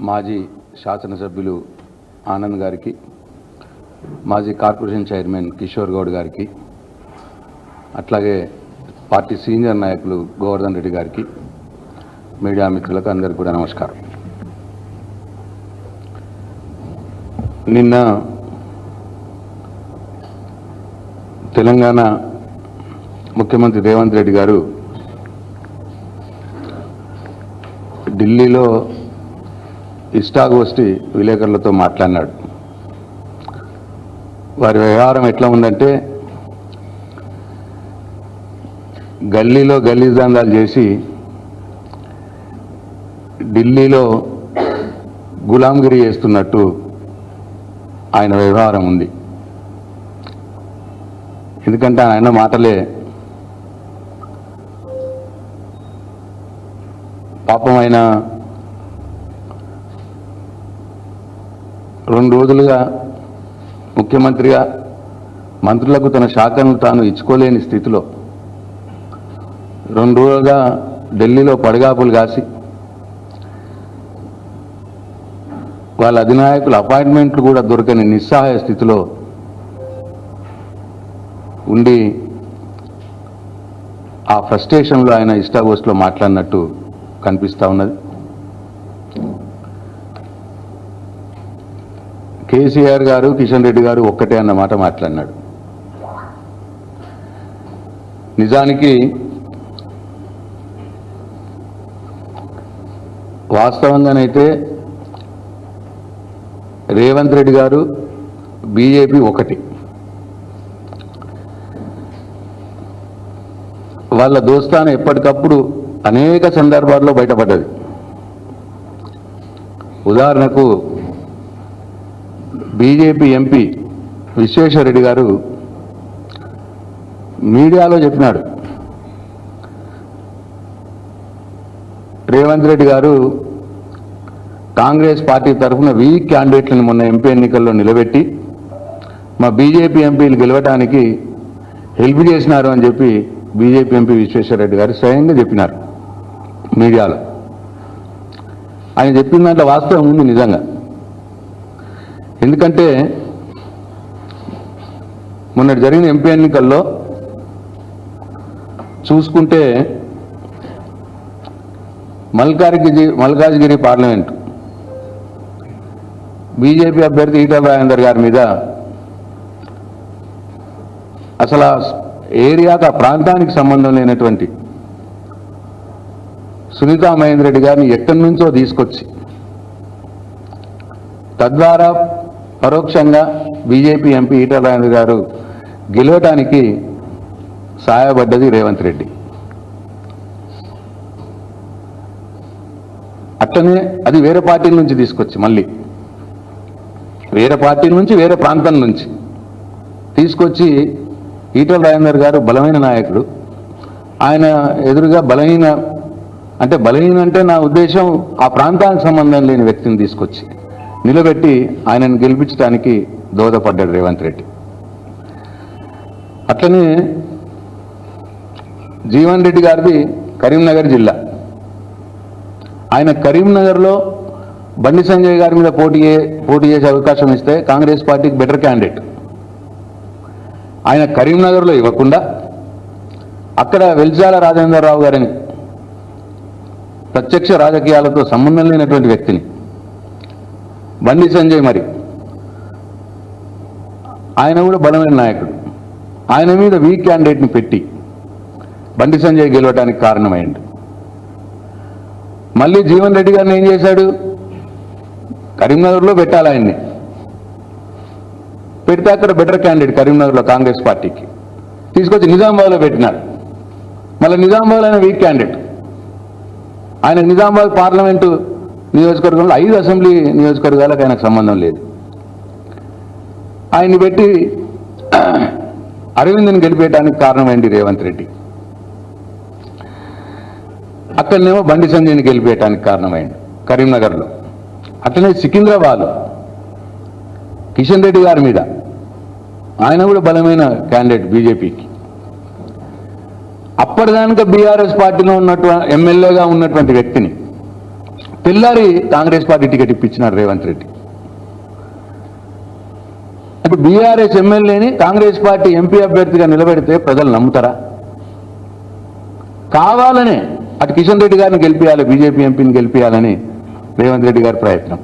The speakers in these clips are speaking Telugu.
మాజీ శాసనసభ్యులు ఆనంద్ గారికి, మాజీ కార్పొరేషన్ చైర్మన్ కిషోర్ గౌడ్ గారికి, అట్లాగే పార్టీ సీనియర్ నాయకులు గోవర్ధన్ రెడ్డి గారికి, మీడియా మిత్రులకు అందరికీ కూడా నమస్కారం. నిన్న తెలంగాణ ముఖ్యమంత్రి రేవంత్ రెడ్డి గారు ఢిల్లీలో ఇష్టాగోష్ఠి విలేకరులతో మాట్లాడినాడు. వారి వ్యవహారం ఎట్లా ఉందంటే, గల్లీలో గల్లీదందాలు చేసి ఢిల్లీలో గులాంగిరి చేస్తున్నట్టు ఆయన వ్యవహారం ఉంది. ఎందుకంటే ఆయన మాటలే పాపం. ఆయన 2 రోజులుగా ముఖ్యమంత్రిగా మంత్రులకు తన శాఖను తాను ఇచ్చుకోలేని స్థితిలో 2 రోజులుగా ఢిల్లీలో పడిగాపులు కాసి వాళ్ళ అధినాయకుల అపాయింట్మెంట్లు కూడా దొరకని నిస్సహాయ స్థితిలో ఉండి ఆ ఫ్రస్ట్రేషన్లో ఆయన ఇష్టాగోష్ఠిలో మాట్లాడినట్టు కనిపిస్తూ ఉన్నది. కేసీఆర్ గారు, కిషన్ రెడ్డి గారు ఒక్కటే అన్న మాట మాట్లాడినాడు. నిజానికి వాస్తవంగానైతే రేవంత్ రెడ్డి గారు, బీజేపీ ఒకటి. వాళ్ళ దోస్తాను ఎప్పటికప్పుడు అనేక సందర్భాల్లో బయటపడ్డది. ఉదాహరణకు బీజేపీ ఎంపీ విశ్వేశ్వరరెడ్డి గారు మీడియాలో చెప్పినాడు, రేవంత్ రెడ్డి గారు కాంగ్రెస్ పార్టీ తరఫున వీక్ క్యాండిడేట్లను మొన్న ఎంపీ ఎన్నికల్లో నిలబెట్టి మా బీజేపీ ఎంపీలు గెలవడానికి హెల్ప్ చేసినారు అని చెప్పి బీజేపీ ఎంపీ విశ్వేశ్వరరెడ్డి గారు స్వయంగా చెప్పినారు మీడియాలో. ఆయన చెప్పిన దాంట్లో వాస్తవం ఉంది నిజంగా. ఎందుకంటే మొన్న జరిగిన ఎంపీ ఎన్నికల్లో చూసుకుంటే మల్కాజ్గిరి పార్లమెంటు బీజేపీ అభ్యర్థి ఈటల రాజేందర్ గారి మీద అసలు ఆ ఏరియాకు, ఆ ప్రాంతానికి సంబంధం లేనటువంటి సునీతా మహేందర్ రెడ్డి గారిని ఎక్కడి నుంచో తీసుకొచ్చి తద్వారా పరోక్షంగా బీజేపీ ఎంపీ ఈటల రాజేందర్ గారు గెలవటానికి సహాయపడ్డది రేవంత్ రెడ్డి. అట్లనే అది వేరే పార్టీల నుంచి తీసుకొచ్చి, మళ్ళీ వేరే పార్టీల నుంచి, వేరే ప్రాంతం నుంచి తీసుకొచ్చి ఈటల రాజేందర్ గారు బలమైన నాయకుడు, ఆయన ఎదురుగా బలహీన అంటే నా ఉద్దేశం ఆ ప్రాంతానికి సంబంధం లేని వ్యక్తిని తీసుకొచ్చి నిలబెట్టి ఆయనను గెలిపించడానికి దోహదపడ్డాడు రేవంత్ రెడ్డి. అట్లనే జీవన్ రెడ్డి గారిది కరీంనగర్ జిల్లా. ఆయన కరీంనగర్లో బండి సంజయ్ గారి మీద పోటీ చేసే అవకాశం ఇస్తే కాంగ్రెస్ పార్టీకి బెటర్ క్యాండిడేట్. ఆయన కరీంనగర్లో ఇవ్వకుండా అక్కడ వెల్జాల రాజేంద్రరావు గారిని, ప్రత్యక్ష రాజకీయాలతో సంబంధం లేనటువంటి వ్యక్తిని, బండి సంజయ్ మరి ఆయన కూడా బలమైన నాయకుడు, ఆయన మీద వీక్ క్యాండిడేట్ని పెట్టి బండి సంజయ్ గెలవడానికి కారణమైంది. మళ్ళీ జీవన్ రెడ్డి గారిని ఏం చేశాడు, కరీంనగర్లో పెట్టాలి ఆయన్ని, పెడితే అక్కడ బెటర్ క్యాండిడేట్ కరీంనగర్లో కాంగ్రెస్ పార్టీకి తీసుకొచ్చి నిజామాబాద్లో పెట్టినాడు. మళ్ళీ నిజామాబాద్ ఆయన వీక్ క్యాండిడేట్. ఆయన నిజామాబాద్ పార్లమెంటు నియోజకవర్గంలో 5 అసెంబ్లీ నియోజకవర్గాలకు ఆయనకు సంబంధం లేదు. ఆయన్ని పెట్టి అరవింద్ని గెలిపేయడానికి కారణమైంది రేవంత్ రెడ్డి. అక్కడనేమో బండి సంజయ్ని గెలిపేయడానికి కారణమైంది కరీంనగర్లో. అట్లనే సికింద్రాబాద్ కిషన్ రెడ్డి గారి మీద, ఆయన కూడా బలమైన క్యాండిడేట్ బీజేపీకి. అప్పటిదానిక బీఆర్ఎస్ పార్టీలో ఉన్నటువంటి ఎమ్మెల్యేగా ఉన్నటువంటి వ్యక్తిని తెల్లారి కాంగ్రెస్ పార్టీ టికెట్ ఇప్పించినాడు రేవంత్ రెడ్డి. ఇప్పుడు బీఆర్ఎస్ ఎమ్మెల్యేని కాంగ్రెస్ పార్టీ ఎంపీ అభ్యర్థిగా నిలబెడితే ప్రజలు నమ్ముతారా? కావాలనే అటు కిషన్ రెడ్డి గారిని గెలిపించాలి, బీజేపీ ఎంపీని గెలిపించాలని రేవంత్ రెడ్డి గారి ప్రయత్నం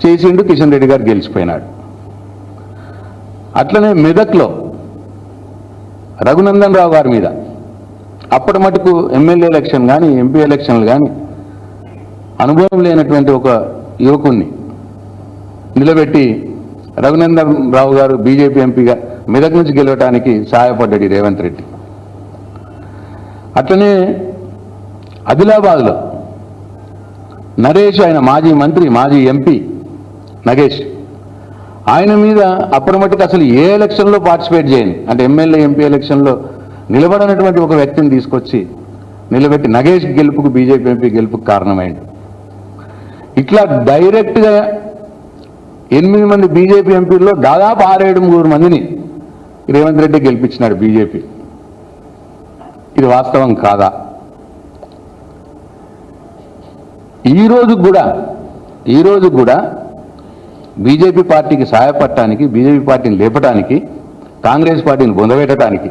చేసిండు. కిషన్ రెడ్డి గారు గెలిచిపోయినాడు. అట్లనే మెదక్లో రఘునందన్ రావు గారి మీద అప్పటి మటుకు ఎమ్మెల్యే ఎలక్షన్ కానీ ఎంపీ ఎలక్షన్లు కానీ అనుభవం లేనటువంటి ఒక యువకుణ్ణి నిలబెట్టి రఘునందన్ రావు గారు బీజేపీ ఎంపీగా మెదక్ నుంచి గెలవటానికి సహాయపడ్డాడు రేవంత్ రెడ్డి. అట్లనే ఆదిలాబాద్లో నరేష్, ఆయన మాజీ మంత్రి, మాజీ ఎంపీ నగేష్, ఆయన మీద అప్పటి మటుకు అసలు ఏ ఎలక్షన్లో పార్టిసిపేట్ చేయని, అంటే ఎమ్మెల్యే ఎంపీ ఎలక్షన్లో నిలబడినటువంటి ఒక వ్యక్తిని తీసుకొచ్చి నిలబెట్టి నగేష్ గెలుపుకు, బీజేపీ ఎంపీ గెలుపుకు కారణమైంది. ఇట్లా డైరెక్ట్గా 8 మంది బీజేపీ ఎంపీల్లో దాదాపు 6-7 మందిని రేవంత్ రెడ్డి గెలిపించినాడు బీజేపీ. ఇది వాస్తవం కాదా? ఈ రోజు కూడా బీజేపీ పార్టీకి సహాయపడటానికి, బీజేపీ పార్టీని లేపటానికి, కాంగ్రెస్ పార్టీని బొందబెట్టడానికి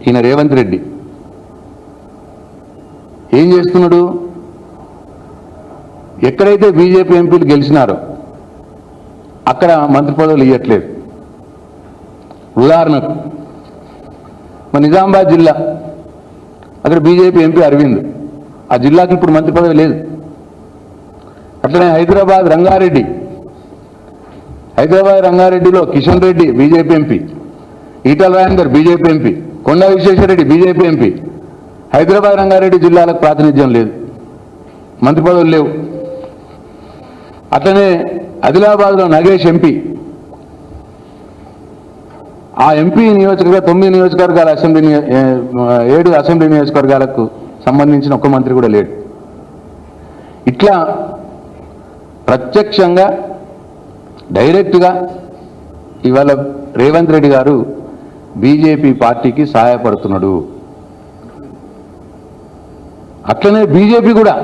ఈయన రేవంత్ రెడ్డి ఏం చేస్తున్నాడు? ఎక్కడైతే బీజేపీ ఎంపీలు గెలిచినారో అక్కడ మంత్రి పదవులు ఇవ్వట్లేదు. ఉదాహరణకు మన నిజామాబాద్ జిల్లా, అక్కడ బీజేపీ ఎంపీ అరవింద్, ఆ జిల్లాకి ఇప్పుడు మంత్రి పదవి లేదు. అట్లనే హైదరాబాద్ రంగారెడ్డిలో Kishan Reddy BJP MP, Etela Rajender BJP MP, Konda Vishweshwar Reddy BJP MP. Hyderabad Rangareddy జిల్లాలకు ప్రాతినిధ్యం లేదు, మంత్రి పదవులు లేవు. అట్లనే ఆదిలాబాద్లో నగేష్ ఎంపీ, ఆ ఎంపీ నియోజకవర్గ 9 నియోజకవర్గాల 7 అసెంబ్లీ నియోజకవర్గాలకు సంబంధించిన ఒక్క మంత్రి కూడా లేడు. ఇట్లా ప్రత్యక్షంగా డైరెక్ట్గా ఇవాళ రేవంత్ రెడ్డి గారు బీజేపీ పార్టీకి సహాయపడుతున్నాడు. అట్లనే బీజేపీ కూడా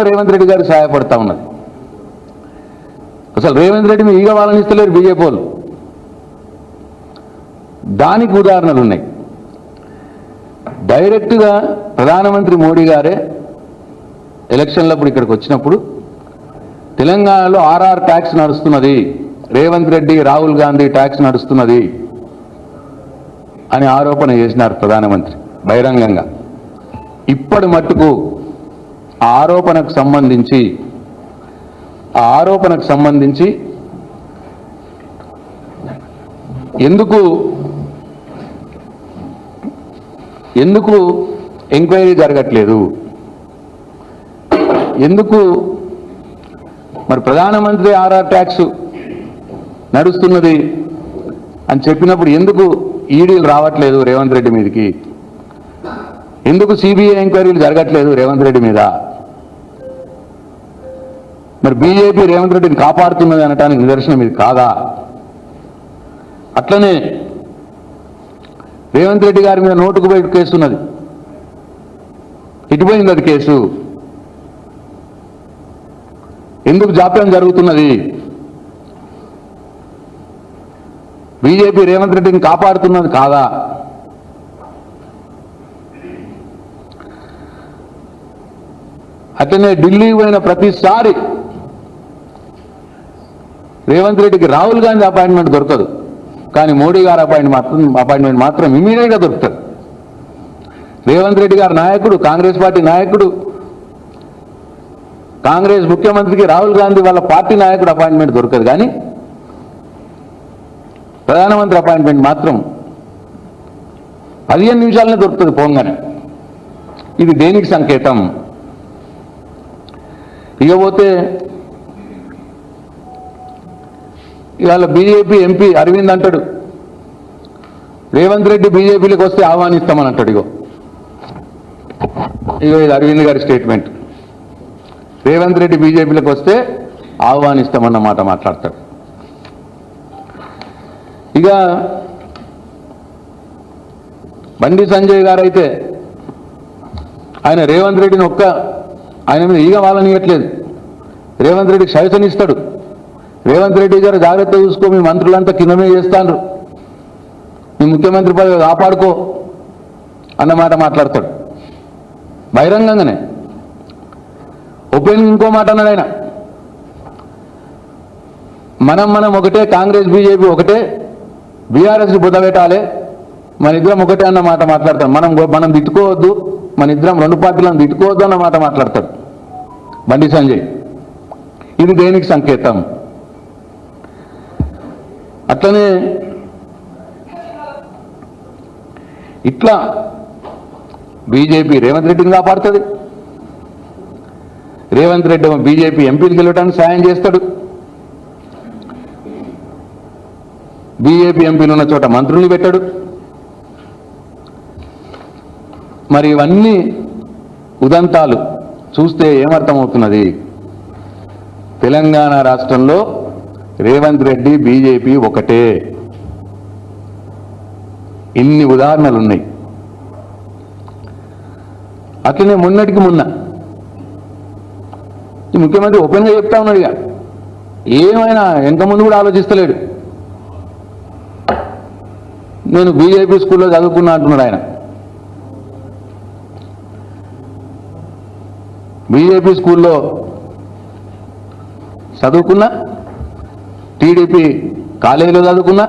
రేవంత్ రెడ్డి గారు సహాయపడతా ఉన్నది. అసలు రేవంత్ రెడ్డిని ఈగ వాళ్ళని ఇస్తలేరు బీజేపీ వాళ్ళు. దానికి ఉదాహరణలు ఉన్నాయి. డైరెక్ట్గా ప్రధానమంత్రి మోడీ గారే ఎలక్షన్లప్పుడు ఇక్కడికి వచ్చినప్పుడు తెలంగాణలో ఆర్ఆర్ ట్యాక్స్ నడుస్తున్నది, రేవంత్ రెడ్డి, రాహుల్ గాంధీ ట్యాక్స్ నడుస్తున్నది అని ఆరోపణ చేసినారు ప్రధానమంత్రి బహిరంగంగా. ఇప్పటి మట్టుకు ఆ ఆరోపణకు సంబంధించి ఎందుకు ఎంక్వైరీ జరగట్లేదు? ఎందుకు మరి ప్రధానమంత్రి ఆర్ఆర్ ట్యాక్స్ నడుస్తున్నది అని చెప్పినప్పుడు ఎందుకు ఈడీలు రావట్లేదు రేవంత్ రెడ్డి మీదకి? ఎందుకు సిబిఐ ఎంక్వైరీలు జరగట్లేదు రేవంత్ రెడ్డి మీద? మరి బీజేపీ రేవంత్ రెడ్డిని కాపాడుతున్నది అనటానికి నిదర్శనం ఇది కాదా? అట్లనే రేవంత్ రెడ్డి గారి మీద నోటుకు బయట కేసు ఉన్నది, ఇటుపోయింది అది కేసు. ఎందుకు జాప్యం జరుగుతున్నది? బీజేపీ రేవంత్ రెడ్డిని కాపాడుతున్నది కాదా? అట్లనే ఢిల్లీ పోయిన ప్రతిసారి రేవంత్ రెడ్డికి రాహుల్ గాంధీ అపాయింట్మెంట్ దొరకదు, కానీ మోడీ గారి అపాయింట్మెంట్ మాత్రం ఇమీడియట్గా దొరుకుతుంది. రేవంత్ రెడ్డి గారి నాయకుడు, కాంగ్రెస్ పార్టీ నాయకుడు, కాంగ్రెస్ ముఖ్యమంత్రికి రాహుల్ గాంధీ వాళ్ళ పార్టీ నాయకుడు అపాయింట్మెంట్ దొరకదు, కానీ ప్రధానమంత్రి అపాయింట్మెంట్ మాత్రం 15 నిమిషాలనే దొరుకుతుంది పోగానే. ఇది దేనికి సంకేతం? ఇకపోతే ఇవాళ బీజేపీ ఎంపీ అరవింద్ అంటాడు, రేవంత్ రెడ్డి బీజేపీలోకి వస్తే ఆహ్వానిస్తామని అంటాడు. ఇగో ఇది అరవింద్ గారి స్టేట్మెంట్. రేవంత్ రెడ్డి బీజేపీలోకి వస్తే ఆహ్వానిస్తామన్న మాట మాట్లాడతాడు. ఇక బండి సంజయ్ గారు అయితే ఆయన రేవంత్ రెడ్డిని ఆయన మీద ఈగ వాళ్ళనియట్లేదు. రేవంత్ రెడ్డికి శాసనిస్తాడు. రేవంత్ రెడ్డి గారు జాగ్రత్త చూసుకో, మీ మంత్రులంతా కిందమే చేస్తాను, మీ ముఖ్యమంత్రి పదవి కాపాడుకో అన్నమాట మాట్లాడతాడు బహిరంగంగానే. ఓపెన్ ఇంకో మాట అన్నాడు ఆయన, మనం ఒకటే, కాంగ్రెస్ బీజేపీ ఒకటే, బీఆర్ఎస్ బుద్ధ పెట్టాలి, మన ఇద్దరం ఒకటే అన్న మాట మాట్లాడతాడు. మనం తిట్టుకోవద్దు, మన ఇద్దరం రెండు పార్టీలను తిట్టుకోవద్దు అన్న మాట మాట్లాడతాడు బండి సంజయ్. ఇది దేనికి సంకేతం? అట్లనే ఇట్లా బీజేపీ రేవంత్ రెడ్డిని కాపాడుతుంది, రేవంత్ రెడ్డి బీజేపీ ఎంపీలు గెలవడానికి సాయం చేస్తాడు, బీజేపీ ఎంపీలు ఉన్న చోట మంత్రుల్ని పెట్టాడు. మరి ఇవన్నీ ఉదంతాలు చూస్తే ఏమర్థమవుతున్నది? తెలంగాణ రాష్ట్రంలో రేవంత్ రెడ్డి బీజేపీ ఒకటే. ఇన్ని ఉదాహరణలు ఉన్నాయి. అట్లనే మొన్నటికి మొన్న ఈ ముఖ్యమంత్రి ఓపెన్గా చెప్తా ఉన్నాడు, ఇక ఏమైనా వెనక ముందు కూడా ఆలోచిస్తలేడు. నేను బీజేపీ స్కూల్లో చదువుకున్నా అంటున్నాడు ఆయన. బీజేపీ స్కూల్లో చదువుకున్నా, టీడీపీ కాలేజీలో చదువుకున్నా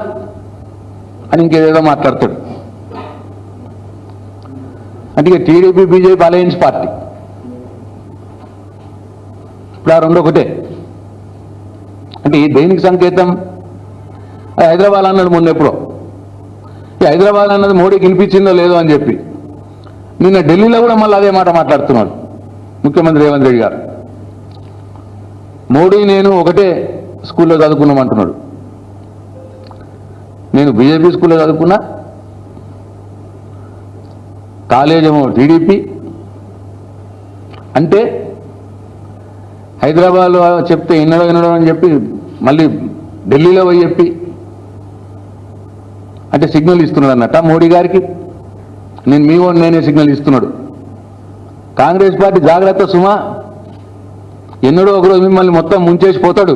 అని ఇంకేదేదో మాట్లాడతాడు. అంటే ఇక టీడీపీ బీజేపీ అలయన్స్ పార్టీ, ఇప్పుడు ఆ రెండు ఒకటే. అంటే ఈ దేనికి సంకేతం? హైదరాబాద్ అన్నాడు మొన్న ఎప్పుడో, ఈ హైదరాబాద్ అన్నది మోడీకి వినిపించిందో లేదో అని చెప్పి నిన్న ఢిల్లీలో కూడా మళ్ళీ అదే మాట మాట్లాడుతున్నాడు ముఖ్యమంత్రి రేవంత్ రెడ్డి గారు. మోడీ నేను ఒకటే స్కూల్లో చదువుకున్నామంటున్నాడు. నేను బీజేపీ స్కూల్లో చదువుకున్నా, కాలేజేమో టీడీపీ. అంటే హైదరాబాద్లో చెప్తే వినడం అని చెప్పి మళ్ళీ ఢిల్లీలో పోయి చెప్పి అంటే సిగ్నల్ ఇస్తున్నాడు అన్నట్ట మోడీ గారికి. నేను మీ ఓన్ నేనే సిగ్నల్ ఇస్తున్నాడు. కాంగ్రెస్ పార్టీ జాగ్రత్త సుమా, ఎన్నడో ఒకరోజు మిమ్మల్ని మొత్తం ముంచేసి పోతాడు.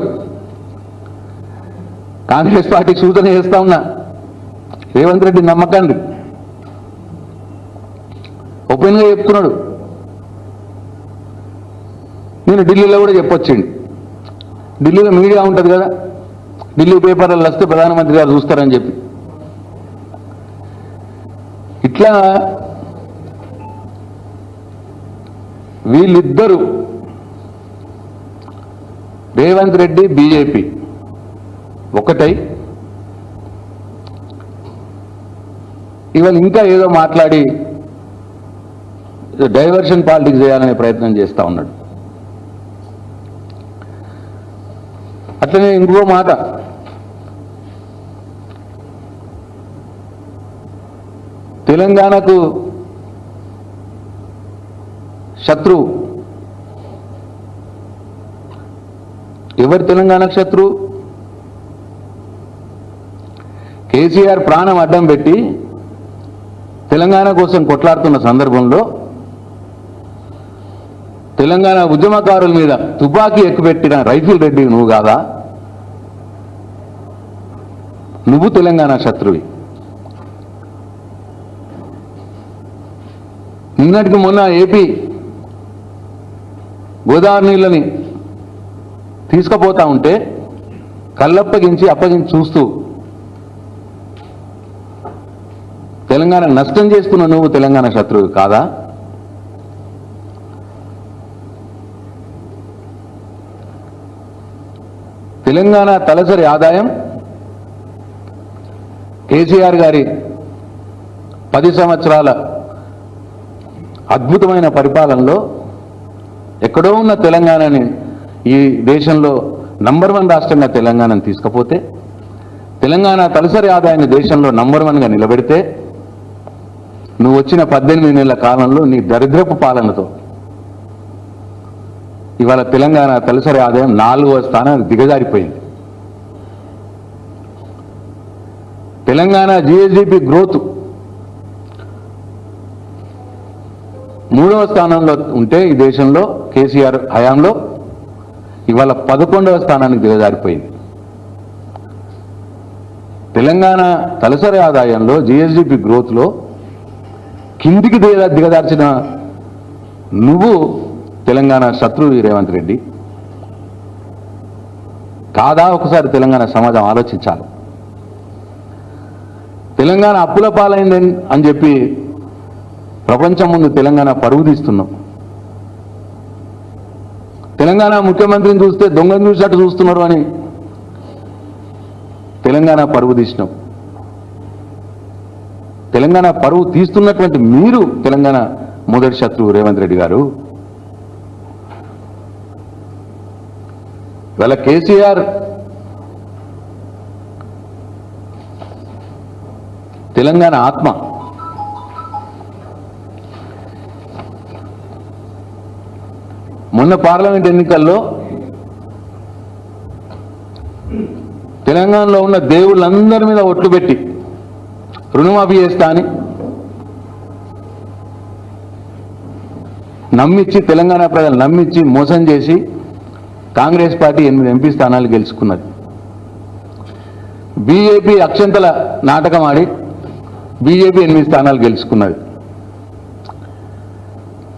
కాంగ్రెస్ పార్టీకి సూచన చేస్తా ఉన్నా, రేవంత్ రెడ్డి నమ్మకండి. ఓపెన్గా చెప్తున్నాడు. నేను ఢిల్లీలో కూడా చెప్పొచ్చింది. ఢిల్లీలో మీడియా ఉంటుంది కదా, ఢిల్లీ పేపర్లలో వస్తే ప్రధానమంత్రి గారు చూస్తారని చెప్పి. ఇట్లా వీళ్ళిద్దరూ రేవంత్ రెడ్డి బీజేపీ ఒకటై ఇవాళ ఇంకా ఏదో మాట్లాడి డైవర్షన్ పాలిటిక్స్ చేయాలనే ప్రయత్నం చేస్తూ ఉన్నాడు. అట్లనే ఇంకో మాట, తెలంగాణకు శత్రువు ఎవరు? తెలంగాణకు శత్రువు కేసీఆర్ ప్రాణం అడ్డం పెట్టి తెలంగాణ కోసం కొట్లాడుతున్న సందర్భంలో తెలంగాణ ఉద్యమకారుల మీద తుపాకీ ఎక్కుపెట్టిన రైఫిల్ రెడ్డి నువ్వు కాదా? నువ్వు తెలంగాణ శత్రువి. నిన్నటికి మొన్న ఏపీ గోదావరి నీళ్ళని తీసుకుపోతా ఉంటే కళ్ళప్పగించి చూస్తూ తెలంగాణ నష్టం చేస్తున్న నువ్వు తెలంగాణ శత్రువు కాదా? తెలంగాణ తలసరి ఆదాయం కేసీఆర్ గారి 10 సంవత్సరాల అద్భుతమైన పరిపాలనలో ఎక్కడో ఉన్న తెలంగాణని ఈ దేశంలో నంబర్ 1 రాష్ట్రంగా తెలంగాణను తీసుకపోతే, తెలంగాణ తలసరి ఆదాయాన్ని దేశంలో నంబర్ 1గా నిలబెడితే, నువ్వు వచ్చిన 18 నెలల కాలంలో నీ దరిద్రపు పాలనతో ఇవాళ తెలంగాణ తలసరి ఆదాయం 4వ స్థానానికి దిగజారిపోయింది. తెలంగాణ జిఎస్డిపి గ్రోత్ 3వ స్థానంలో ఉంటే ఈ దేశంలో కేసీఆర్ హయాంలో ఇవాళ 11వ స్థానానికి దిగజారిపోయింది. తెలంగాణ తలసరి ఆదాయంలో జిఎస్డిపి గ్రోత్లో కిందికి దిగజార్చిన నువ్వు తెలంగాణ శత్రువు రేవంత్ రెడ్డి కాదా? ఒకసారి తెలంగాణ సమాజం ఆలోచించాలి. తెలంగాణ అప్పుల పాలైంది అని చెప్పి ప్రపంచం ముందు తెలంగాణ పరువు తీస్తున్నాం. తెలంగాణ ముఖ్యమంత్రిని చూస్తే దొంగను చూసినట్టు చూస్తున్నారు అని తెలంగాణ పరువు తీసినాం. తెలంగాణ పరువు తీస్తున్నటువంటి మీరు తెలంగాణ మొదటి శత్రువు రేవంత్ రెడ్డి గారు. ఇవాళ కేసీఆర్ తెలంగాణ ఆత్మ. మొన్న పార్లమెంట్ ఎన్నికల్లో తెలంగాణలో ఉన్న దేవుళ్ళందరి మీద ఒట్లు పెట్టి రుణమాఫీ చేస్తా అని నమ్మించి తెలంగాణ ప్రజలు నమ్మించి మోసం చేసి కాంగ్రెస్ పార్టీ 8 ఎంపీ స్థానాలు గెలుచుకున్నది. బీజేపీ అక్షంతల నాటకం ఆడి బీజేపీ 8 స్థానాలు గెలుచుకున్నది.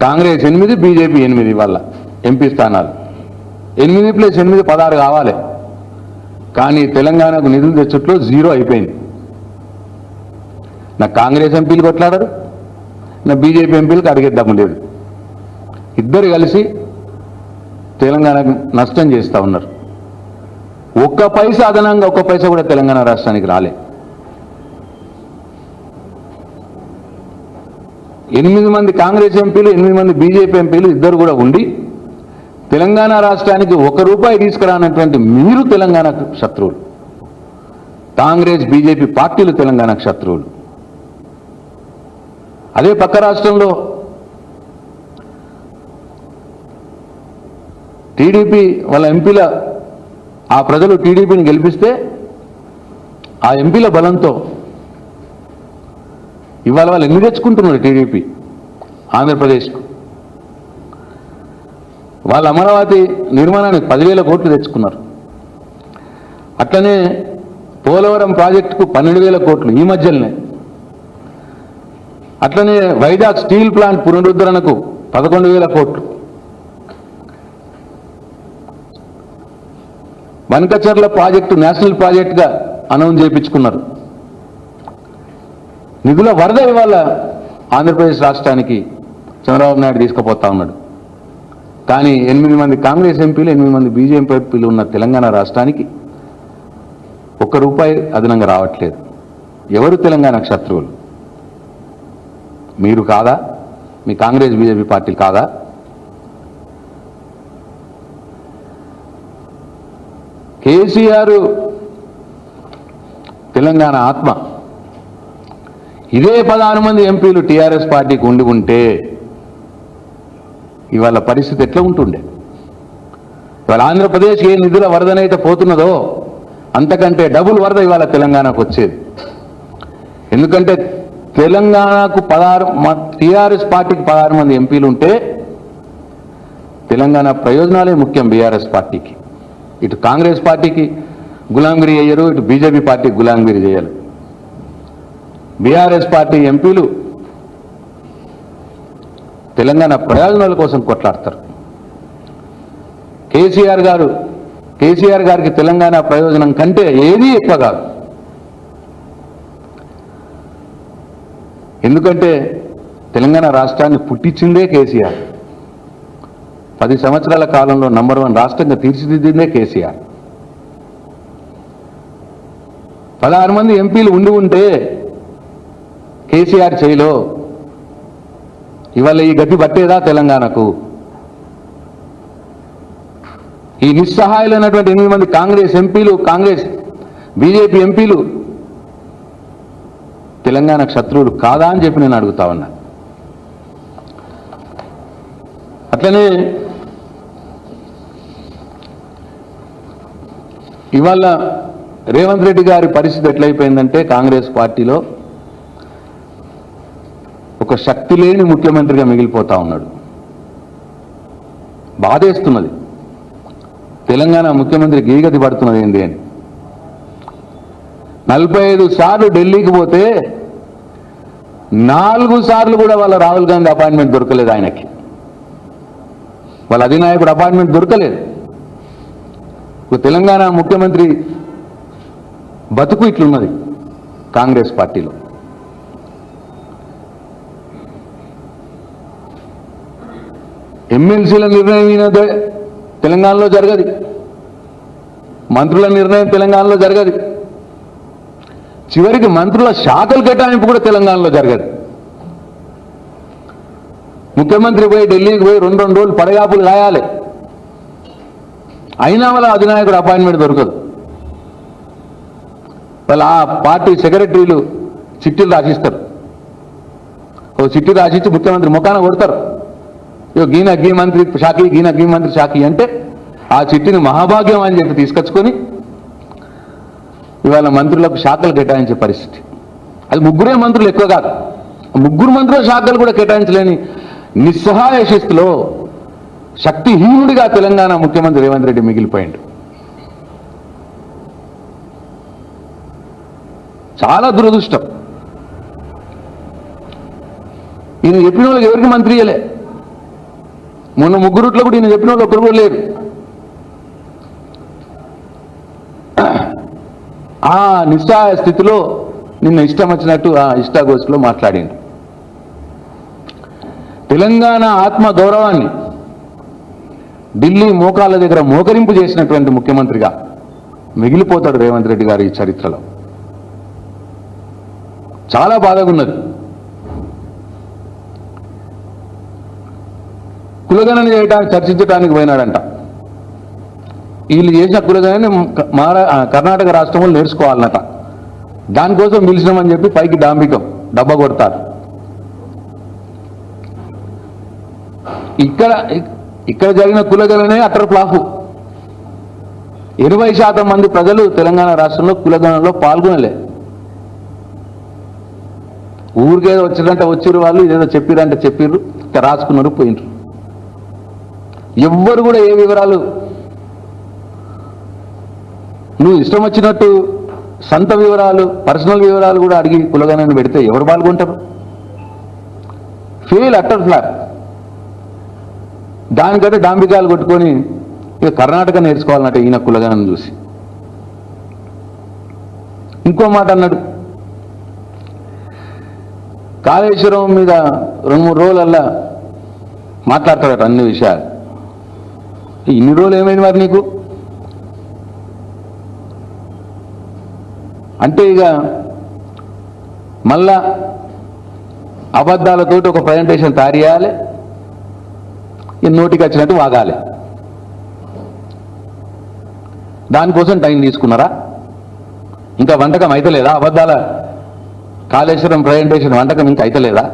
కాంగ్రెస్ 8, బీజేపీ 8 వల్ల ఎంపీ స్థానాలు 8 + 8 16 కావాలి. కానీ తెలంగాణకు నిధులు తెచ్చుట్లో 0 అయిపోయింది. నా కాంగ్రెస్ ఎంపీలు కొట్లాడారు, నా బీజేపీ ఎంపీలకు అడిగే దమ్ము లేదు. ఇద్దరు కలిసి తెలంగాణకు నష్టం చేస్తూ ఉన్నారు. ఒక్క పైసా అదనంగా ఒక్క పైసా కూడా తెలంగాణ రాష్ట్రానికి రాలే. 8 మంది కాంగ్రెస్ ఎంపీలు, 8 మంది బీజేపీ ఎంపీలు ఇద్దరు కూడా ఉండి తెలంగాణ రాష్ట్రానికి ₹1 తీసుకురానటువంటి మీరు తెలంగాణకు శత్రువులు. కాంగ్రెస్ బీజేపీ పార్టీలు తెలంగాణకు శత్రువులు. అదే పక్క రాష్ట్రంలో టీడీపీ వాళ్ళ ఎంపీల ఆ ప్రజలు టీడీపీని గెలిపిస్తే ఆ ఎంపీల బలంతో ఇవాళ వాళ్ళు ఎన్ని తెచ్చుకుంటున్నారు టీడీపీ ఆంధ్రప్రదేశ్కు. వాళ్ళు అమరావతి నిర్మాణానికి 10,000 కోట్లు తెచ్చుకున్నారు. అట్లనే పోలవరం ప్రాజెక్టుకు 12,000 కోట్లు ఈ మధ్యలోనే. అట్లనే వైజాగ్ స్టీల్ ప్లాంట్ పునరుద్ధరణకు 11,000 కోట్లు. వనకచర్ల ప్రాజెక్టు నేషనల్ ప్రాజెక్టుగా అనౌన్స్ చేయించుకున్నారు. నిధుల వరద ఇవాళ ఆంధ్రప్రదేశ్ రాష్ట్రానికి చంద్రబాబు నాయుడు తీసుకుపోతా ఉన్నాడు. కానీ 8 మంది కాంగ్రెస్ ఎంపీలు, 8 మంది బీజేపీ ఎంపీలు ఉన్న తెలంగాణ రాష్ట్రానికి ₹1 అదనంగా రావట్లేదు. ఎవరు తెలంగాణకు శత్రువులు? మీరు కాదా? మీ కాంగ్రెస్ బీజేపీ పార్టీలు కాదా? కేసీఆర్ తెలంగాణ ఆత్మ. ఇదే 16 మంది ఎంపీలు టీఆర్ఎస్ పార్టీకి ఉండి ఉంటే ఇవాళ పరిస్థితి ఎట్లా ఉంటుండే? ఇవాళ ఆంధ్రప్రదేశ్ ఏ నిధుల వరదనైతే పోతున్నదో అంతకంటే డబుల్ వరద ఇవాళ తెలంగాణకు వచ్చేది. ఎందుకంటే తెలంగాణకు టీఆర్ఎస్ పార్టీకి 16 మంది ఎంపీలు ఉంటే తెలంగాణ ప్రయోజనాలే ముఖ్యం బీఆర్ఎస్ పార్టీకి. ఇటు కాంగ్రెస్ పార్టీకి గులాంగిరి చేయరు, ఇటు బీజేపీ పార్టీకి గులాంగిరి చేయాలి. బీఆర్ఎస్ పార్టీ ఎంపీలు తెలంగాణ ప్రయోజనాల కోసం కొట్లాడతారు. కేసీఆర్ గారికి తెలంగాణ ప్రయోజనం కంటే ఏదీ ఎక్కువ కాదు. ఎందుకంటే తెలంగాణ రాష్ట్రాన్ని పుట్టించిందే కేసీఆర్. 10 సంవత్సరాల కాలంలో నంబర్ 1 రాష్ట్రంగా తీర్చిదిద్దిందే కేసీఆర్. 16 మంది ఎంపీలు ఉంటే కేసీఆర్ చేయిలో ఇవాళ ఈ గతి పట్టేదా తెలంగాణకు? ఈ నిస్సహాయులైనటువంటి 8 మంది కాంగ్రెస్ ఎంపీలు, కాంగ్రెస్ బీజేపీ ఎంపీలు తెలంగాణకు శత్రువులు కాదా అని చెప్పి నేను అడుగుతా ఉన్నా. అట్లనే ఇవాళ రేవంత్ రెడ్డి గారి పరిస్థితి ఎట్లయిపోయిందంటే కాంగ్రెస్ పార్టీలో ఒక ఒక శక్తి లేని ముఖ్యమంత్రిగా మిగిలిపోతా ఉన్నాడు. బాధేస్తున్నది. తెలంగాణ ముఖ్యమంత్రి గీగతి పడుతున్నది ఏంది అని. 45 సార్లు ఢిల్లీకి పోతే 4 సార్లు కూడా వాళ్ళ రాహుల్ గాంధీ అపాయింట్మెంట్ దొరకలేదు. ఆయనకి వాళ్ళ అధినాయకుడు అపాయింట్మెంట్ దొరకలేదు. తెలంగాణ ముఖ్యమంత్రి బతుకు ఇట్లున్నది కాంగ్రెస్ పార్టీలో. ఎమ్మెల్సీల నిర్ణయం తెలంగాణలో జరగదు, మంత్రుల నిర్ణయం తెలంగాణలో జరగదు, చివరికి మంత్రుల శాఖల కేటాయింపు కూడా తెలంగాణలో జరగదు. ముఖ్యమంత్రి పోయి ఢిల్లీకి పోయి 2 రోజులు పడయాపులు కాయాలి, అయినా వాళ్ళ అధినాయకుడు అపాయింట్మెంట్ దొరకదు. వాళ్ళ ఆ పార్టీ సెక్రటరీలు చిట్టీలు రాసిస్తారు. ఓ చిట్టి రాసిచ్చి ముఖ్యమంత్రి ముఖాన కొడతారు. గీన గీ మంత్రి షాకి, గీన గీ మంత్రి షాకి అంటే ఆ చిట్టిని మహాభాగ్యం అని చెప్పి తీసుకొచ్చుకొని ఇవాళ మంత్రులకు శాఖలు కేటాయించే పరిస్థితి. అది 3 మంత్రులు ఎక్కువ కాదు, 3 మంత్రుల శాఖలు కూడా కేటాయించలేని నిస్సహాయ శిస్తులో శక్తిహీనుడిగా తెలంగాణ ముఖ్యమంత్రి రేవంత్ రెడ్డి మిగిలిపోయిండు. చాలా దురదృష్టం. ఈయన చెప్పిన వాళ్ళకి ఎవరికి మంత్రి ఇయ్యలే. మొన్న 3 కూడా ఈయన చెప్పిన వాళ్ళు ఒక్కరు కూడా లేరు. ఆ నిస్సహాయ స్థితిలో నిన్న ఇష్టం వచ్చినట్టు ఆ ఇష్టాగోష్ఠిలో మాట్లాడిండు. తెలంగాణ ఆత్మ గౌరవాన్ని ఢిల్లీ మోకాళ్ళ దగ్గర మోకరింపు చేసినటువంటి ముఖ్యమంత్రిగా మిగిలిపోతాడు రేవంత్ రెడ్డి గారు ఈ చరిత్రలో. చాలా బాధగా ఉన్నది. కులగణన చేయడానికి చర్చించడానికి పోయినాడంట. వీళ్ళు చేసిన కులగణని కర్ణాటక రాష్ట్రంలో నేర్చుకోవాలన్నట. దానికోసం పిలిచినామని చెప్పి పైకి డాంబికం డబ్బా కొడతారు. ఇక్కడ జరిగిన కులగణనే అటర్ ఫ్లాపు. 80% మంది ప్రజలు తెలంగాణ రాష్ట్రంలో కులగణనలో పాల్గొనలే. ఊరికేదో వచ్చిరంటే వచ్చిర్రు, వాళ్ళు ఇదేదో చెప్పిరంటే చెప్పిర్రు, రాసుకున్నారు, పోయినరు. ఎవ్వరు కూడా ఏ వివరాలు, నువ్వు ఇష్టం వచ్చినట్టు సొంత వివరాలు, పర్సనల్ వివరాలు కూడా అడిగి కులగణన పెడితే ఎవరు పాల్గొంటారు? Fail, utter flop. దానికంటే డాంబికాలు కొట్టుకొని ఇక కర్ణాటక నేర్చుకోవాలన్నట్టు ఈయన కులగణను చూసి. ఇంకో మాట అన్నాడు, కాళేశ్వరం మీద 2-3 రోజులల్లా మాట్లాడతాడట అన్ని విషయాలు. ఇన్ని రోజులు ఏమైంది మరి నీకు అంటే? ఇక మళ్ళా అబద్ధాలతోటి ఒక ప్రజెంటేషన్ తయారు చేయాలి, నోటికి వచ్చినట్టు వాగాలి. దానికోసం టైం తీసుకున్నారా? ఇంకా వంటకం అయితలేదా? అబద్ధాల కాళేశ్వరం ప్రజెంటేషన్ వంటకం ఇంకా అయితలేదా?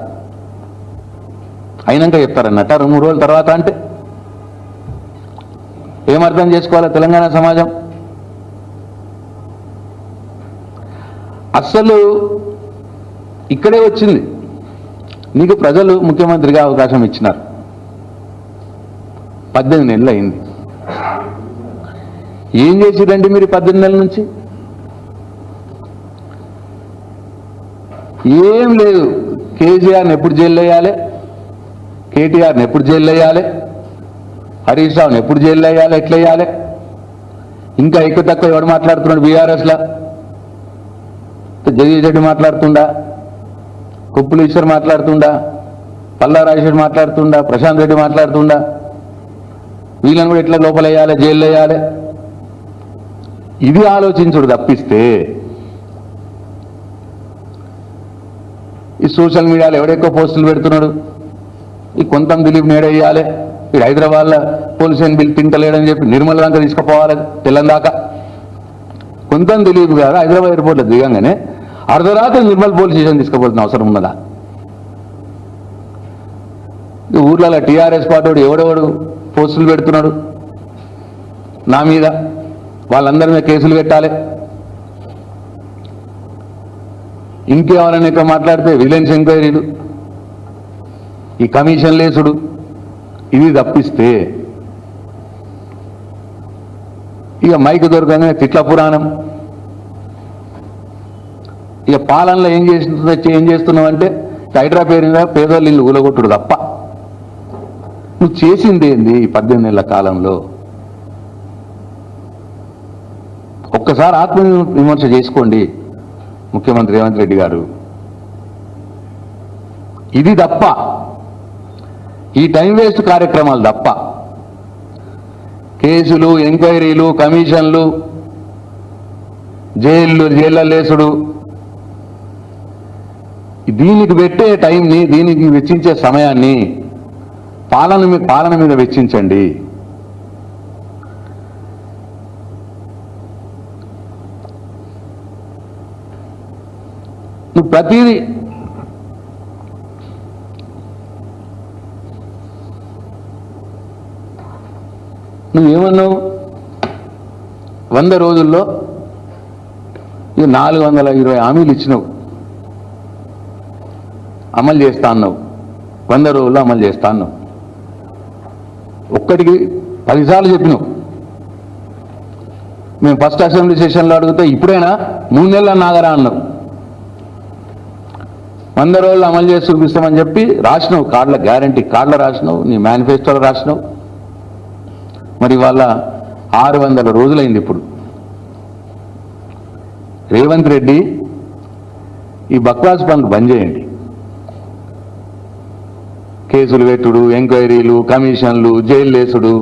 అయినాక చెప్తారన్నట్ట 2-3 రోజుల తర్వాత. అంటే ఏమర్థం చేసుకోవాలి తెలంగాణ సమాజం? అస్సలు ఇక్కడే వచ్చింది. నీకు ప్రజలు ముఖ్యమంత్రిగా అవకాశం ఇచ్చినారు, 18 నెలలు అయింది. ఏం చేసిరండి మీరు 18 నెలల నుంచి? ఏం లేదు. కేసీఆర్ని ఎప్పుడు జైల్లో వేయాలి, కేటీఆర్ని ఎప్పుడు జైల్లో వేయాలి, హరీష్ రావుని ఎప్పుడు జైల్లో వేయాలి, ఎట్లా వేయాలి? ఇంకా ఎక్కువ తక్కువ ఎవడు మాట్లాడుతున్నాడు? బీఆర్ఎస్లా జగదీష్ రెడ్డి మాట్లాడుతుండా, కొప్పులు ఈశ్వర్ మాట్లాడుతుండా, పల్లా రాజేశ్వర్ మాట్లాడుతుండా, ప్రశాంత్ రెడ్డి మాట్లాడుతుండా. వీళ్ళని కూడా ఎట్లా లోపల వేయాలి, జైల్లో వేయాలి, ఇది ఆలోచించుడు తప్పిస్తే ఈ సోషల్ మీడియాలో ఎవడెక్కువ పోస్టులు పెడుతున్నాడు, ఈ కొంతం దిలీప్ నేడేయాలి, వీడు హైదరాబాద్లో పోలీస్ బిల్ తింటలేడని చెప్పి నిర్మల దాకా తీసుకుపోవాలి తెల్లందాకా. కొంతం దిలీప్ గారు హైదరాబాద్ ఎయిర్పోర్ట్లో దిగంగానే అర్ధరాత్రి నిర్మల్ పోలీస్ స్టేషన్ తీసుకుపోతున్న అవసరం ఉన్నదా? ఊర్లలో టీఆర్ఎస్ పార్టీ ఎవడెవడు పోస్టులు పెడుతున్నాడు నా మీద, వాళ్ళందరి మీద కేసులు పెట్టాలి. ఇంకెవరైనా ఇక్కడ మాట్లాడితే విజిలెన్స్ ఎంక్వైరీలు, ఈ కమిషన్ లేసుడు ఇది తప్పిస్తే ఇక మైక్ దొరకగానే తిట్ల పురాణం. ఇక పాలనలో ఏం చేస్తున్నావు అంటే హైడ్రా పేరుగా పేదోళ్ళు ఇల్లు ఊలగొట్టుడు తప్ప నువ్వు చేసింది ఏంది ఈ 18 ఏళ్ల కాలంలో? ఒక్కసారి ఆత్మవిమర్శ చేసుకోండి ముఖ్యమంత్రి రేవంత్ రెడ్డి గారు. ఇది తప్ప, ఈ టైం వేస్ట్ కార్యక్రమాలు తప్ప, కేసులు, ఎంక్వైరీలు, కమిషన్లు, జైళ్ళ లేసుడు, దీనికి పెట్టే టైంని, దీనికి వెచ్చించే సమయాన్ని పాలన మీద వెచ్చించండి. నువ్వు ప్రతిదీ నువ్వేమన్నావు? 100 రోజుల్లో 420 హామీలు ఇచ్చినావు, అమలు చేస్తా అన్నావు. 100 రోజుల్లో అమలు చేస్తా అన్నావు. ఒక్కటికి 10 సార్లు చెప్పినావు. మేము ఫస్ట్ అసెంబ్లీ సెషన్లో అడిగితే ఇప్పుడైనా 3 నెలల నాగరా అన్నావు. 100 రోజులు అమలు చేసి చూపిస్తామని చెప్పి రాసినావు, కార్డుల గ్యారంటీ కార్డులో రాసినావు, నీ మేనిఫెస్టోలో రాసినావు. మరి వాళ్ళ 600 రోజులైంది. ఇప్పుడు రేవంత్ రెడ్డి ఈ బక్వాస్ పనులు బంద్ చేయండి. కేసులు పెట్టుడు, ఎంక్వైరీలు, కమిషన్లు, జైలు లేసుడు,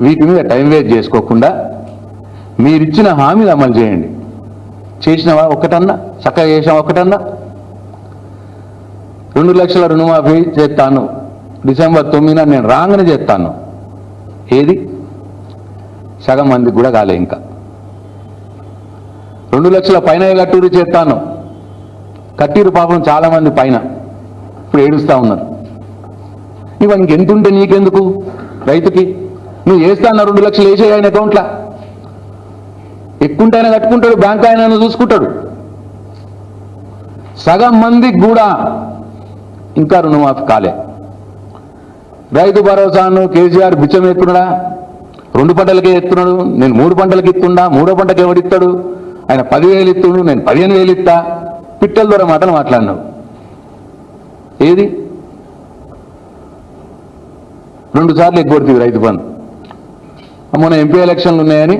వీటి మీద టైం వేస్ట్ చేసుకోకుండా మీరిచ్చిన హామీలు అమలు చేయండి. చేసినవా ఒక్కటన్నా? చక్కగా చేసినావా ఒక్కటన్నా? 2 లక్షల రుణమాఫీ చేస్తాను, డిసెంబర్ 9న నేను రాగానే చేస్తాను. ఏది? సగం మందికి కూడా కాలే. ఇంకా 2 లక్షల పైన కట్టూరు చేస్తాను, కట్టిరు పాపం చాలా మంది పైన, ఇప్పుడు ఏడుస్తూ ఉన్నారు. ఇవాళ ఇంకెంతుంటే నీకెందుకు? రైతుకి నువ్వు వేస్తాను 2 లక్షలు వేసే ఆయన అకౌంట్లా, ఎక్కుంటే ఆయన కట్టుకుంటాడు, బ్యాంక్ ఆయన చూసుకుంటాడు. సగం మందికి కూడా ఇంకా రుణమాఫీ కాలే. రైతు భరోసాను కేసీఆర్ బిచ్చం ఎత్తున్నాడా? 2 పంటలకే ఎత్తున్నాడు. నేను 3 పంటలకి ఇస్తుండా, 3వ పంటకి ఎవడిస్తాడు? ఆయన 10,000 ఇస్తుండు, నేను 15,000 ఇస్తా. పిట్టల ద్వారా మాటలు మాట్లాడినావు. ఏది? 2 సార్లు ఎగ్గొడుతుంది రైతు బంధు. మొన్న ఎంపీ ఎలక్షన్లు ఉన్నాయని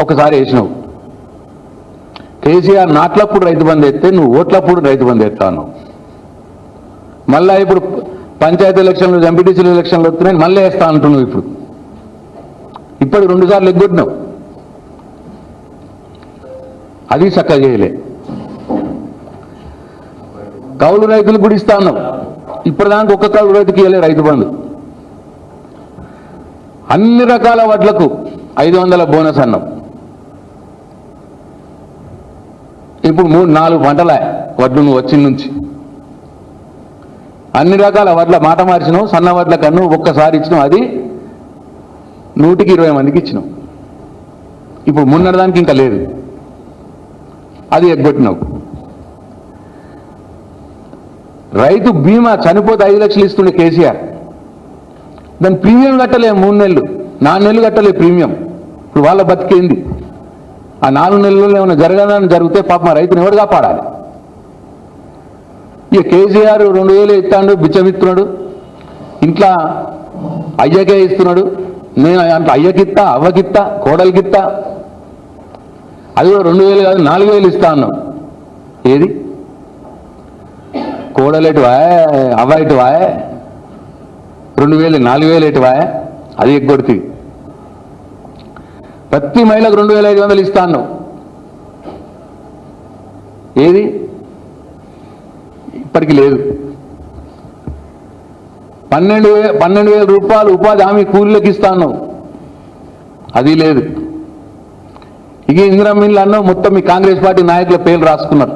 ఒకసారి వేసినావు. కేసీఆర్ నాట్లప్పుడు రైతు బంధు ఎత్తే నువ్వు ఓట్లప్పుడు రైతు బంధు ఎత్తాను. మళ్ళా ఇప్పుడు పంచాయతీ ఎలక్షన్లు, ఎంపీటీసీల ఎలక్షన్లు వస్తున్నాయి, మళ్ళీ వేస్తా అంటున్నావు. ఇప్పుడు 2 సార్లు ఎగ్గొట్టినావు. అది చక్కగా చేయలే. కౌలు రైతులు కూడా ఇస్తా అన్నావు. ఇప్పటిదానికి ఒక్క కౌలు రైతుకి ఇవ్వలే రైతు బంధు. అన్ని రకాల వడ్లకు 500 బోనస్ అన్నావు. ఇప్పుడు 3-4 పంటల వడ్లు నువ్వు వచ్చిన నుంచి అన్ని రకాల వడ్ల మాట మార్చినావు. సన్న వడ్ల కన్ను ఒక్కసారి ఇచ్చినావు, అది 120 మందికి ఇచ్చినావు. ఇప్పుడు మొన్నటిదానికి ఇంకా లేదు, అది ఎగ్గొట్టినావు. రైతు బీమా చనిపోతే 5 లక్షలు ఇస్తుండే కేసీఆర్, దాని ప్రీమియం కట్టలే. 3 నెలలు 4 నెలలు కట్టలే ప్రీమియం. ఇప్పుడు వాళ్ళ బతికేంది? ఆ 4 నెలల్లో ఏమైనా జరగదని జరిగితే పాప రైతుని ఎవరు కాపాడాలి? ఇక కేసీఆర్ 2,000 ఇస్తాడు, బిచ్చమిస్తున్నాడు, ఇంట్లో అయ్యకే ఇస్తున్నాడు. నేను అంటే అయ్యకిత్తా, అవ్వకిత్తా, కోడలికిత్తా, అది కూడా 2,000 కాదు 4,000 ఇస్తా అన్నాం. ఏది? కోడలేటివా, అవ్వ ఇటువా, 2,000 4,000 ఎటువా? అది ఎగ్గొడితే ప్రతి మహిళకు 2,500 ఇస్తా అన్నావు. ఏది? ఇప్పటికి లేదు. 12,000 రూపాయలు ఉపాధి హామీ కూలీలకు ఇస్తా అన్నావు. అది లేదు. ఇక ఇందిరా మిల్లు అన్నావు, మొత్తం మీ కాంగ్రెస్ పార్టీ నాయకుల పేర్లు రాసుకున్నారు.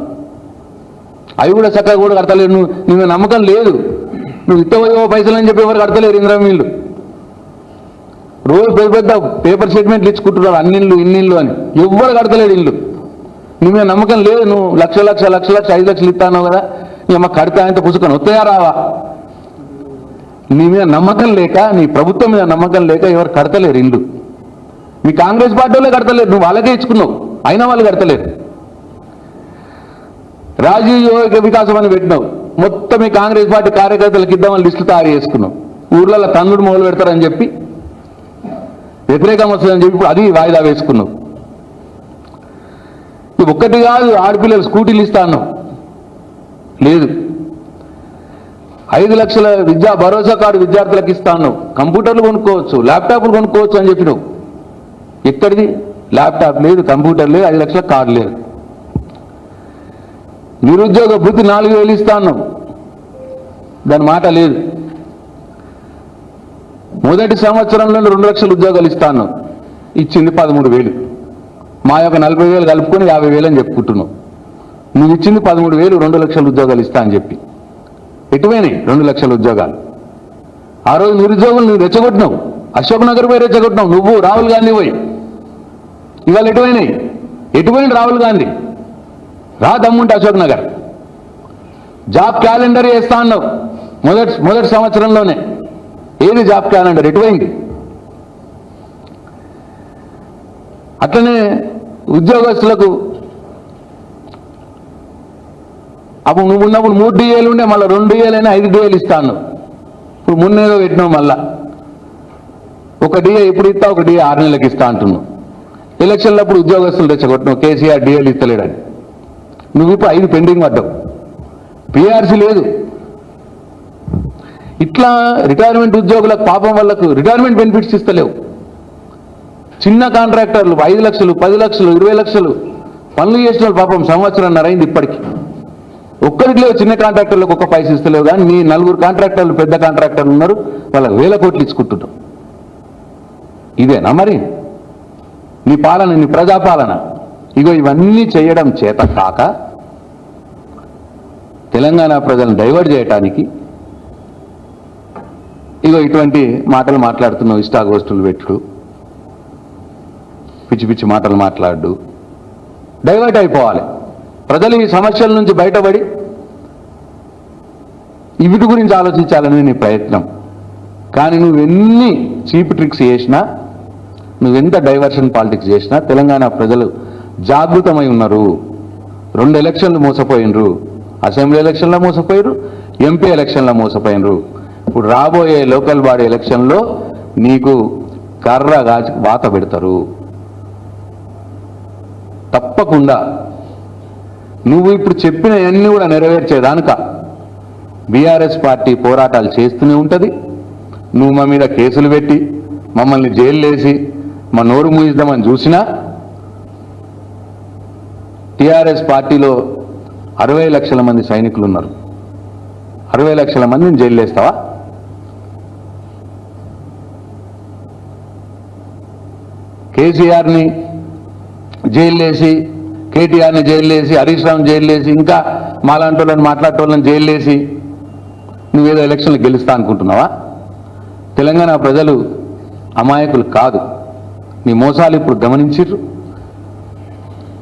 అవి కూడా చక్కగా కూడా కడతలేరు. నువ్వు నమ్మకం లేదు. నువ్వు ఇత్తవయో పైసలు అని చెప్పి ఎవరు కడతలేరు ఇందిరా మిల్లు. రోజు పెద్ద పేపర్ స్టేట్మెంట్లు ఇచ్చుకుంటున్నారు, అన్నిళ్ళు ఇన్నిళ్ళు అని. ఎవ్వరు కడతలేడు ఇల్లు. నీ మీద నమ్మకం లేదు. నువ్వు లక్ష 5 లక్షలు ఇస్తాను కదా, ఏమో కడితే ఆయనతో పుసుకొని వస్తాయా రావా? నీ మీద నమ్మకం లేక, నీ ప్రభుత్వం మీద నమ్మకం లేక ఎవరు కడతలేరు ఇల్లు. మీ కాంగ్రెస్ పార్టీ వాళ్ళే కడతలేరు, నువ్వు వాళ్ళకే ఇచ్చుకున్నావు, అయినా వాళ్ళు కడతలేరు. రాజీవ్ యువక వికాసం అని పెట్టినావు, మొత్తం మీ కాంగ్రెస్ పార్టీ కార్యకర్తలకు ఇద్దామని లిస్టు తయారు చేసుకున్నావు. ఊర్లలో తన్నుడు మొదలు పెడతారని చెప్పి, వ్యతిరేకం వస్తుందని చెప్పి ఇప్పుడు అది వాయిదా వేసుకున్నావు. ఒక్కటి కాదు, ఆడపిల్లలు స్కూటీలు ఇస్తా అన్నావు, లేదు. 5 లక్షల విద్యా భరోసా కార్డు విద్యార్థులకు ఇస్తా అన్నావు, కంప్యూటర్లు కొనుక్కోవచ్చు, ల్యాప్టాప్లు కొనుక్కోవచ్చు అని చెప్పినావు. ఎక్కడిది? ల్యాప్టాప్ లేదు, కంప్యూటర్ లేదు, 5 లక్షల కార్డు లేదు. నిరుద్యోగ భృతి 4,000 ఇస్తా అన్నావు, దాని మాట లేదు. మొదటి సంవత్సరంలో 2 లక్షల ఉద్యోగాలు ఇస్తా అన్నావు, ఇచ్చింది 13,000. మా యొక్క 40,000 కలుపుకొని 50,000 అని చెప్పుకుంటున్నావు. నువ్వు ఇచ్చింది 13,000, 2 లక్షల ఉద్యోగాలు ఇస్తా అని చెప్పి. ఎటువైనాయి 2 లక్షల ఉద్యోగాలు? ఆ రోజు నిరుద్యోగులు నువ్వు రెచ్చగొట్టినావు, అశోక్ నగర్ పోయి రెచ్చగొట్టినావు, నువ్వు రాహుల్ గాంధీ పోయి. ఇవాళ ఎటువైనాయి? ఎటువైంది రాహుల్ గాంధీ? రా దమ్ముంటే అశోక్ నగర్. జాబ్ క్యాలెండర్ వేస్తా అన్నావు మొదటి సంవత్సరంలోనే, ఏది జాబ్ క్యాలెండర్? ఎటువైంది? అట్లనే ఉద్యోగస్తులకు అప్పుడు నువ్వు ఉన్నప్పుడు 3 DAలు ఉండే, మళ్ళీ 2 DAలు అయినా 5 DAలు ఇస్తాను. ఇప్పుడు మొన్నేదో పెట్టినావు, మళ్ళా 1 DA ఇప్పుడు ఇస్తా, 1 DA 6 నెలలకు ఇస్తా అంటున్నావు. ఎలక్షన్లప్పుడు ఉద్యోగస్తులు తెచ్చగొట్టినావు, కేసీఆర్ DAలు ఇస్తలేడని. నువ్వు ఇప్పుడు 5 పెండింగ్ పడ్డావు, PRC లేదు. ఇట్లా రిటైర్మెంట్ ఉద్యోగులకు పాపం వాళ్ళకు రిటైర్మెంట్ బెనిఫిట్స్ ఇస్తలేవు. చిన్న కాంట్రాక్టర్లు 5 లక్షలు, 10 లక్షలు, 20 లక్షలు పనులు చేసిన వాళ్ళు పాపం సంవత్సరంన్నర అయింది ఇప్పటికి. ఒక్కరికి లేవు, చిన్న కాంట్రాక్టర్లకు 1 పైసా ఇస్తలేవు. కానీ నీ 4 కాంట్రాక్టర్లు, పెద్ద కాంట్రాక్టర్లు ఉన్నారు, వాళ్ళకి 1000 కోట్లు ఇచ్చుకుంటున్నావు. ఇదేనా మరి నీ పాలన, నీ ప్రజాపాలన? ఇగో ఇవన్నీ చేయడం చేత కాక తెలంగాణ ప్రజలను డైవర్ట్ చేయటానికి ఇగో ఇటువంటి మాటలు మాట్లాడుతున్నావు. ఇష్టాగోష్ఠులు పెట్టుడు, పిచ్చి పిచ్చి మాటలు మాట్లాడు, డైవర్ట్ అయిపోవాలి. ప్రజలు ఈ సమస్యల నుంచి బయటపడి వీటి గురించి ఆలోచించాలని నీ ప్రయత్నం. కానీ నువ్వెన్ని చీప్ ట్రిక్స్ చేసినా, నువ్వెంత డైవర్షన్ పాలిటిక్స్ చేసినా తెలంగాణ ప్రజలు జాగృతమై ఉన్నారు. 2 ఎలక్షన్లు మోసపోయినరు, అసెంబ్లీ ఎలక్షన్లో మోసపోయారు, ఎంపీ ఎలక్షన్లో మోసపోయినరు. ఇప్పుడు రాబోయే లోకల్ బాడీ ఎలక్షన్లో నీకు కర్ర వాత పెడతారు తప్పకుండా. నువ్వు ఇప్పుడు చెప్పిన అన్ని కూడా నెరవేర్చేదానిక బీఆర్ఎస్ పార్టీ పోరాటాలు చేస్తూనే ఉంటుంది. నువ్వు మా మీద కేసులు పెట్టి మమ్మల్ని జైలు వేసి మా నోరు మూయిద్దామని చూసినా, టీఆర్ఎస్ పార్టీలో 60 లక్షల మంది సైనికులు ఉన్నారు. 60 లక్షల మందిని జైలు వేస్తావా? కేసీఆర్ని జైలు వేసి, కేటీఆర్ని జైలు వేసి, హరీష్ రావుని జైలు వేసి, ఇంకా మాలాంటి వాళ్ళని మాట్లాడేటోళ్ళని జైలు వేసి నువ్వేదో ఎలక్షన్లు గెలుస్తా అనుకుంటున్నావా? తెలంగాణ ప్రజలు అమాయకులు కాదు. నీ మోసాలు ఇప్పుడు గమనించిర్రు.